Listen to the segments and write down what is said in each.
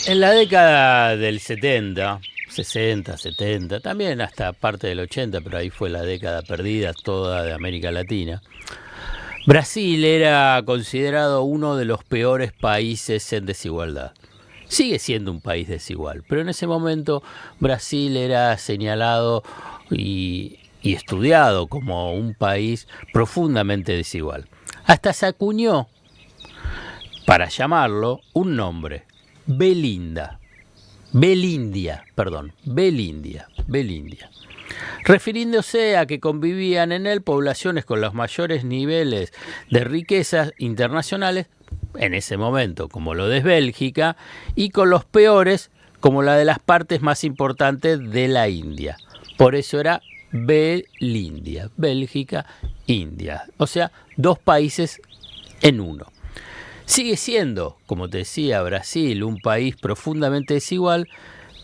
En la década del 70, 60, 70, también hasta parte del 80, pero ahí fue la década perdida toda de América Latina, Brasil era considerado uno de los peores países en desigualdad. Sigue siendo un país desigual, pero en ese momento Brasil era señalado y estudiado como un país profundamente desigual. Hasta se acuñó, para llamarlo, un nombre: Belinda. Belindia, refiriéndose a que convivían en él poblaciones con los mayores niveles de riquezas internacionales, en ese momento, como lo de Bélgica, y con los peores, como la de las partes más importantes de la India. Por eso era Belindia, Bélgica, India. O sea, dos países en uno. Sigue siendo, como te decía, Brasil un país profundamente desigual,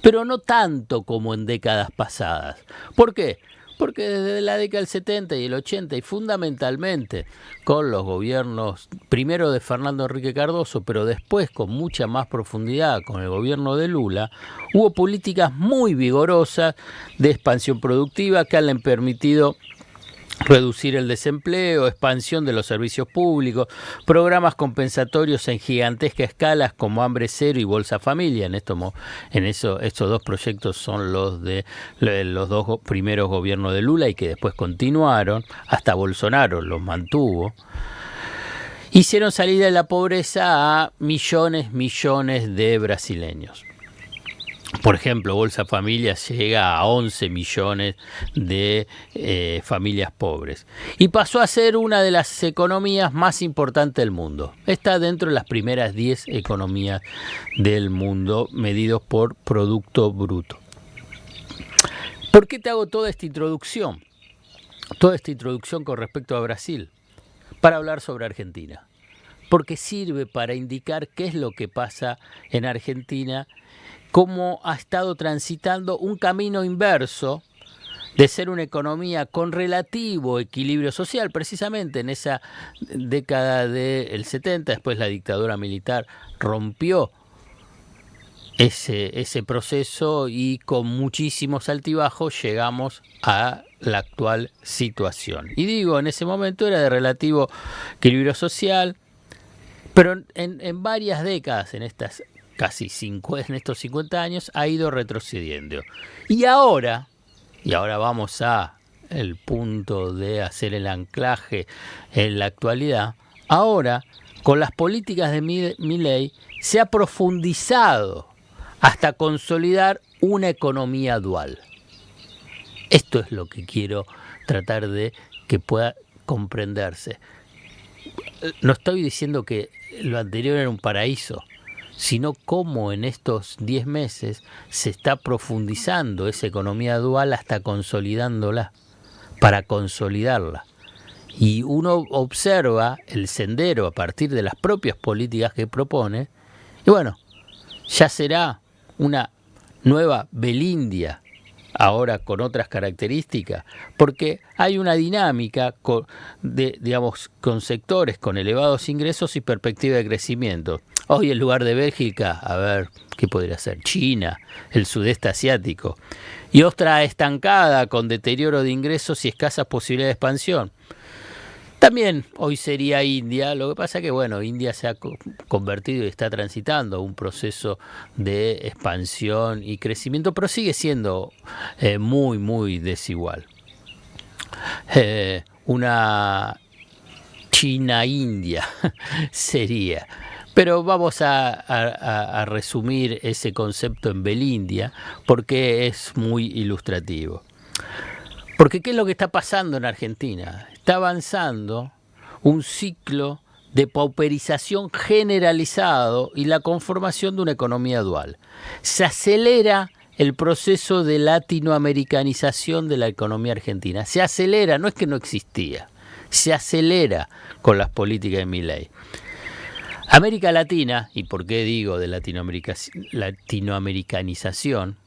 pero no tanto como en décadas pasadas. ¿Por qué? Porque desde la década del 70 y el 80, y fundamentalmente con los gobiernos, primero de Fernando Henrique Cardoso, pero después con mucha más profundidad con el gobierno de Lula, hubo políticas muy vigorosas de expansión productiva que han permitido reducir el desempleo, expansión de los servicios públicos, programas compensatorios en gigantesca escala como Hambre Cero y Bolsa Familia. Estos dos proyectos son los de los dos primeros gobiernos de Lula y que después continuaron, hasta Bolsonaro los mantuvo. Hicieron salir de la pobreza a millones de brasileños. Por ejemplo, Bolsa Familia llega a 11 millones de familias pobres. Y pasó a ser una de las economías más importantes del mundo. Está dentro de las primeras 10 economías del mundo medidos por Producto Bruto. ¿Por qué te hago toda esta introducción? Toda esta introducción con respecto a Brasil. Para hablar sobre Argentina. Porque sirve para indicar qué es lo que pasa en Argentina, cómo ha estado transitando un camino inverso de ser una economía con relativo equilibrio social, precisamente en esa década del 70, después la dictadura militar rompió ese proceso y con muchísimos altibajos llegamos a la actual situación. Y digo, en ese momento era de relativo equilibrio social, pero en varias décadas, en estas en estos 50 años, ha ido retrocediendo. Y ahora vamos a el punto de hacer el anclaje en la actualidad. Ahora, con las políticas de Milei, se ha profundizado hasta consolidar una economía dual. Esto es lo que quiero tratar de que pueda comprenderse. No estoy diciendo que lo anterior era un paraíso, sino cómo en estos 10 meses se está profundizando esa economía dual hasta consolidándola, para consolidarla. Y uno observa el sendero a partir de las propias políticas que propone, y bueno, ya será una nueva Belindia, ahora con otras características, porque hay una dinámica con sectores con elevados ingresos y perspectiva de crecimiento. Hoy en lugar de Bélgica, a ver, ¿qué podría ser? China, el sudeste asiático. Y otra estancada con deterioro de ingresos y escasas posibilidades de expansión. También hoy sería India, lo que pasa es que bueno, India se ha convertido y está transitando un proceso de expansión y crecimiento, pero sigue siendo muy desigual. Una China-India sería. Pero vamos a resumir ese concepto en Belindia porque es muy ilustrativo. Porque ¿qué es lo que está pasando en Argentina? Está avanzando un ciclo de pauperización generalizado y la conformación de una economía dual. Se acelera el proceso de latinoamericanización de la economía argentina. Se acelera, no es que no existía, se acelera con las políticas de Milei. América Latina, y por qué digo de latinoamericanización,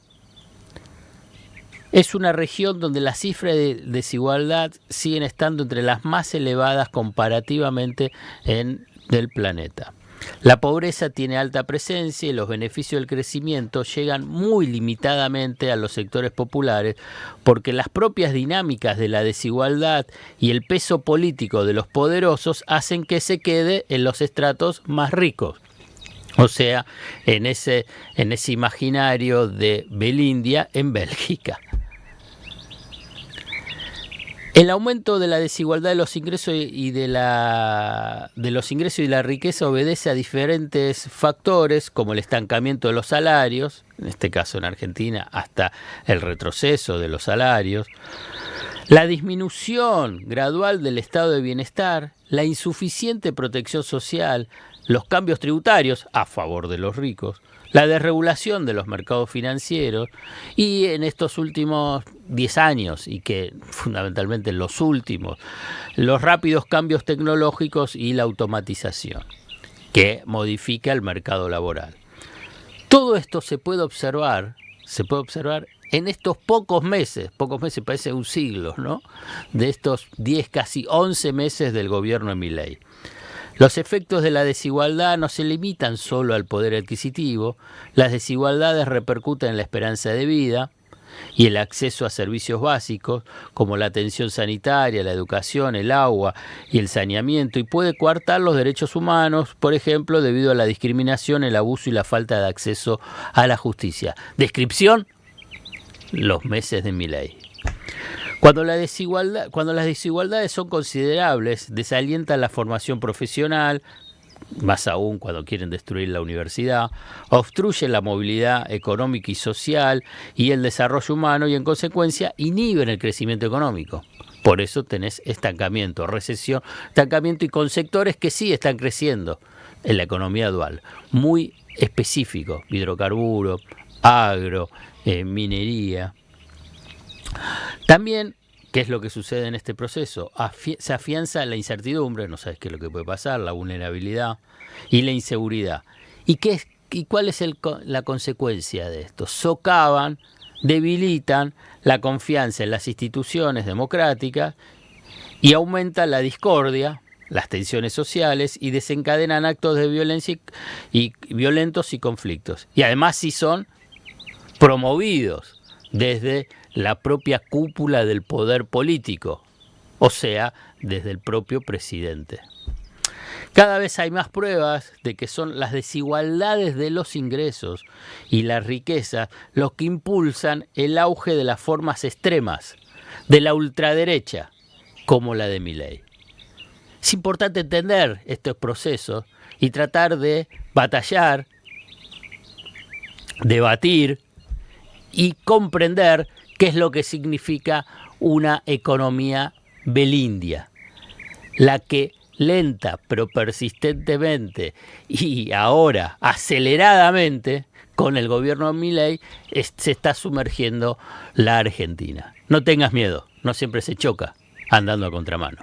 es una región donde las cifras de desigualdad siguen estando entre las más elevadas comparativamente del planeta. La pobreza tiene alta presencia y los beneficios del crecimiento llegan muy limitadamente a los sectores populares porque las propias dinámicas de la desigualdad y el peso político de los poderosos hacen que se quede en los estratos más ricos. O sea, en ese imaginario de Belindia en Bélgica. El aumento de la desigualdad de los ingresos y de la riqueza obedece a diferentes factores, como el estancamiento de los salarios, en este caso en Argentina hasta el retroceso de los salarios, la disminución gradual del estado de bienestar, la insuficiente protección social, los cambios tributarios a favor de los ricos, la desregulación de los mercados financieros y en estos últimos 10 años, y que fundamentalmente en los últimos, los rápidos cambios tecnológicos y la automatización, que modifica el mercado laboral. Todo esto se puede observar en estos pocos meses parece un siglo, ¿no? De estos 10, casi 11 meses del gobierno de Milei. Los efectos de la desigualdad no se limitan solo al poder adquisitivo, las desigualdades repercuten en la esperanza de vida y el acceso a servicios básicos como la atención sanitaria, la educación, el agua y el saneamiento, y puede coartar los derechos humanos, por ejemplo, debido a la discriminación, el abuso y la falta de acceso a la justicia. Descripción: los meses de Milei. Cuando las desigualdades son considerables, desalientan la formación profesional, más aún cuando quieren destruir la universidad, obstruyen la movilidad económica y social y el desarrollo humano y en consecuencia inhiben el crecimiento económico. Por eso tenés estancamiento, recesión, estancamiento y con sectores que sí están creciendo en la economía dual, muy específicos: hidrocarburos, agro, minería. También, ¿qué es lo que sucede en este proceso? Se afianza la incertidumbre, no sabes qué es lo que puede pasar, la vulnerabilidad y la inseguridad. ¿Y cuál es la consecuencia de esto? Socavan, debilitan la confianza en las instituciones democráticas y aumenta la discordia, las tensiones sociales y desencadenan actos de violencia y violentos y conflictos. Y además sí son promovidos desde la propia cúpula del poder político, o sea, desde el propio presidente. Cada vez hay más pruebas de que son las desigualdades de los ingresos y la riqueza los que impulsan el auge de las formas extremas, de la ultraderecha, como la de Milei. Es importante entender estos procesos y tratar de batallar, debatir y comprender qué es lo que significa una economía belindia, la que lenta pero persistentemente y ahora aceleradamente con el gobierno de Milei se está sumergiendo la Argentina. No tengas miedo, no siempre se choca andando a contramano.